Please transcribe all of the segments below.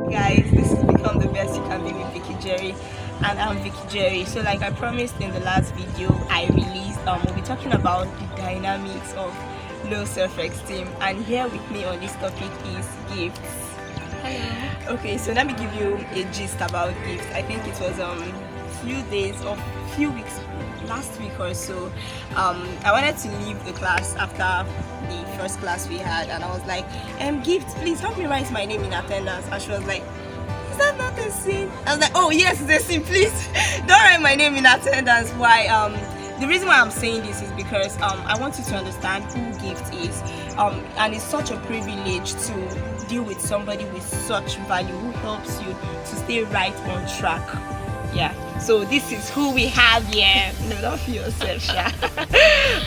guys, this has become the best you can be with Vicky Jerry, and I'm Vicky Jerry. So like I promised in the last video I released, we'll be talking about the dynamics of low self-esteem, and here with me on this topic is Gifts. Hello. Okay, so let me give you a gist about Gifts. I think it was few days or few weeks last week or so. I wanted to leave the class after the first class we had, and I was like, Gift, please help me write my name in attendance. And she was like, is that not a sin? I was like, oh yes, it's a sin, please don't write my name in attendance. Why? The reason why I'm saying this is because I want you to understand who Gift is, and it's such a privilege to deal with somebody with such value who helps you to stay right on track. Yeah, so this is who we have here. No, don't feel yourself, yeah.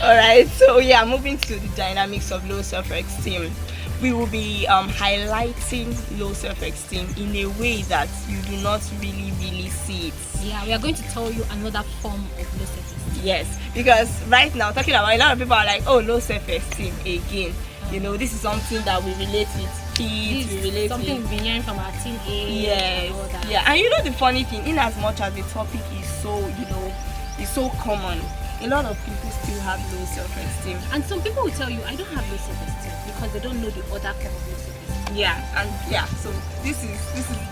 Alright, so yeah, moving to the dynamics of low self-esteem. We will be highlighting low self-esteem in a way that you do not really see it. Yeah, we are going to tell you another form of low self-esteem. Yes, because right now, talking about, a lot of people are like, oh, low self-esteem again. You know, this is something that we relate with kids, we relate something with. we've been hearing from our teenagers. Yes, and all that. yeah, and you know the funny thing, in as much as the topic is so, is so common, a lot of people still have low self-esteem. And some people will tell you, I don't have low self-esteem because they don't know the other form of low self-esteem. Yeah, and yeah, so this is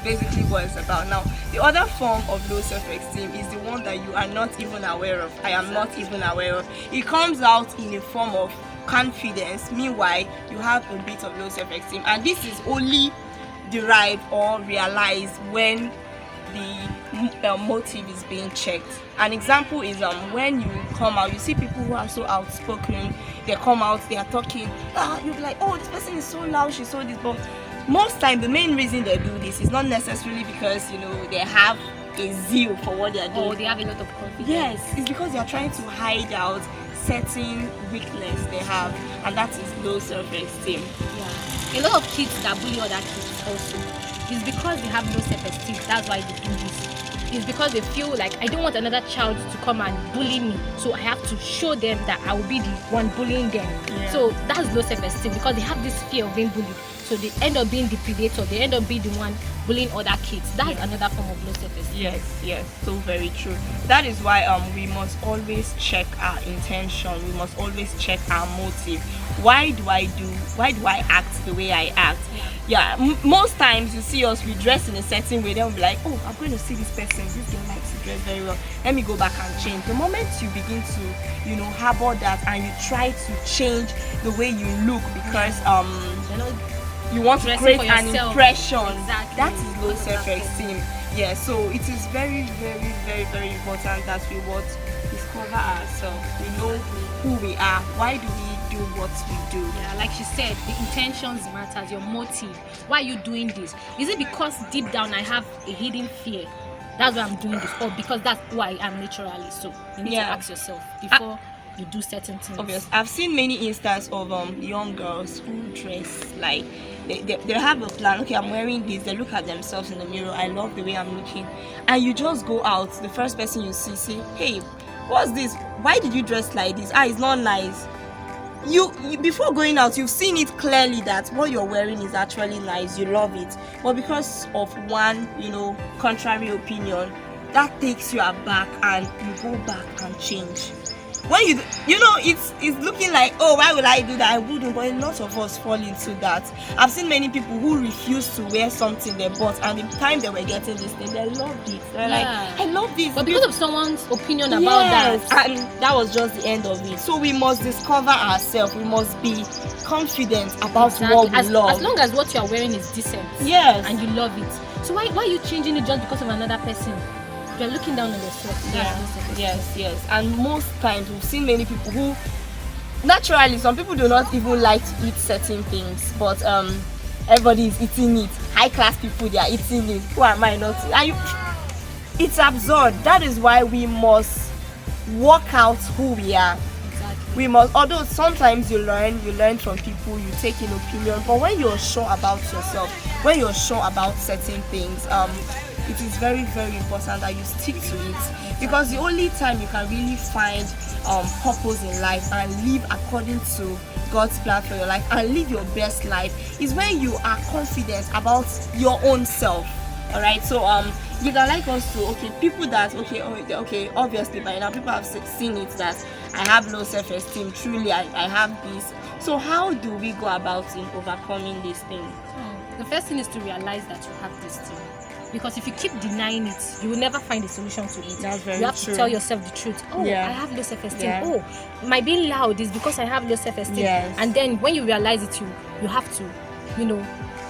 basically what it's about. Now, the other form of low self-esteem is the one that you are not even aware of. I am not even aware of. It comes out in a form of confidence. Meanwhile, you have a bit of low self-esteem, and this is only derived or realized when the motive is being checked. An example is when you come out, you see people who are so outspoken, they come out, they are talking, you'll be like, oh, this person is so loud, she's so this, but most time the main reason they do this is not necessarily because they have a zeal for what they are doing, or they have a lot of confidence. Yes, it's because they are trying to hide out certain weakness they have, and that is low self-esteem. Yeah, a lot of kids that bully other kids also is because they have low self-esteem. That's why they do this. It's because they feel like, I don't want another child to come and bully me, so I have to show them that I will be the one bullying them. Yeah. So that's low self-esteem because they have this fear of being bullied, so they end up being the predator, they end up being the one bullying other kids. That's another form of low self-esteem. Yes, so very true. That is why we must always check our intention, we must always check our motive. Why do I act the way I act? Most times you see us, we dress in a certain way, then we'll be like, oh, I'm going to see this person, this girl likes to dress very well, let me go back and change. The moment you begin to harbor that and you try to change the way you look because you want to create an impression, exactly. That is low self-esteem. Yeah, so it is very important that we discover ourselves. We know who we are. Why do we do what we do? Yeah, like she said, the intentions matters, your motive. Why are you doing this? Is it because deep down I have a hidden fear? That's why I'm doing this, or because that's who I am naturally? So you need to ask yourself before you do certain things. Obvious. I've seen many instances of young girls who dress like they have a plan. Okay, I'm wearing this. They look at themselves in the mirror. I love the way I'm looking, and you just go out. The first person you see, say, "Hey, what's this? Why did you dress like this? It's not nice." You before going out, you've seen it clearly that what you're wearing is actually nice. You love it, but because of one, contrary opinion, that takes you aback, and you go back and change. When it's looking like, oh, why would I do that? I wouldn't, but a lot of us fall into that. I've seen many people who refuse to wear something they bought, and the time they were getting this thing, they loved it. They're like, I love this. But because of someone's opinion about that, and that was just the end of it. So we must discover ourselves. We must be confident about what we love. As long as what you are wearing is decent, and you love it. So why are you changing it just because of another person? You're looking down on yourself. Yes. And most times we've seen many people who naturally, some people do not even like to eat certain things, but everybody is eating it. High class people, they are eating it. Who am I not to? And it's absurd. That is why we must work out who we are. Exactly. We must, although sometimes you learn from people, you take an opinion, but when you're sure about yourself, when you're sure about certain things, it is very, very important that you stick to it, because the only time you can really find purpose in life and live according to God's plan for your life and live your best life is when you are confident about your own self. All right, so you can like us to people that obviously by now people have seen it that I have low self-esteem. Truly, I have this. So how do we go about in overcoming this thing? The first thing is to realize that you have this thing. Because if you keep denying it, you will never find a solution to it. That's very You have true. to tell yourself the truth. Oh, Yeah. I have low self-esteem. Yeah. Oh, my being loud is because I have low self-esteem. Yes. And then when you realize it, you have to,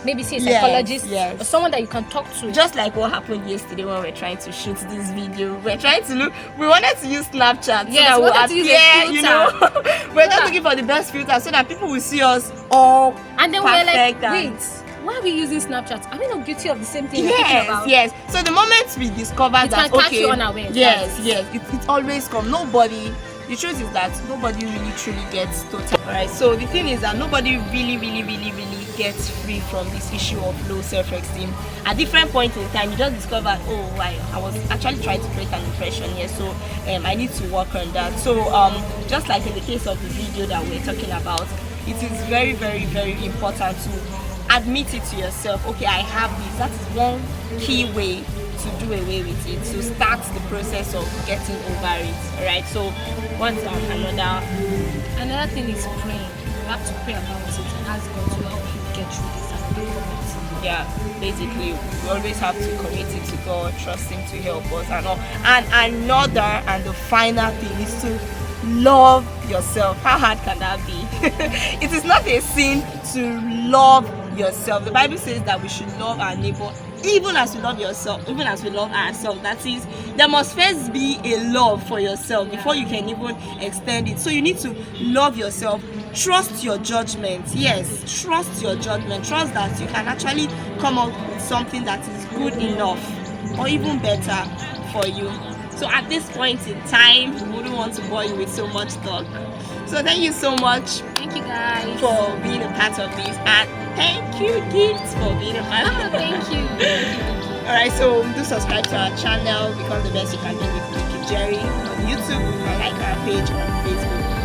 maybe see a Yes, psychologist yes. or someone that you can talk to. Just like what happened yesterday when we were trying to shoot this video. We wanted to use Snapchat Yes, so that we we'll wanted to use a appear, we're just looking for the best filter so that people will see us all And then we're like, perfect wait, why are we using Snapchat? Are we not guilty of the same thing we're Yes, thinking about? yes. So the moment we discover It that can catch you unawares. yes, it always comes. The truth is that nobody really truly gets total. Alright, so the thing is that nobody really gets free from this issue of low self-esteem. At different points in time, you just discover, I was actually trying to create an impression here, so I need to work on that. So just like in the case of the video that we're talking about, it is very, very important to admit it to yourself. Okay, I have this. That is one key way to do away with it, to start the process of getting over it. Alright, so what's Another thing is praying. You have to pray about it and ask God to help you get through this and overcome it. yeah, basically we always have to commit it to God, trust Him to help us and all. And another and the final thing is to love yourself. How hard can that be? It is not a sin to love yourself. The Bible says that we should love our neighbor even as we love yourself, even as we love ourselves. That is, there must first be a love for yourself before you can even extend it. So you need to love yourself. Trust your judgment. Yes, trust your judgment. Trust that you can actually come up with something that is good enough or even better for you. So at this point in time, we wouldn't want to bore you with so much talk. So thank you so much Thank you guys. for being a part of this, and thank you, Gifts, for being a part of this. Thank you. Alright, so do subscribe to our channel, become the best you can be with Nikki Jerry on YouTube, and like our page on Facebook.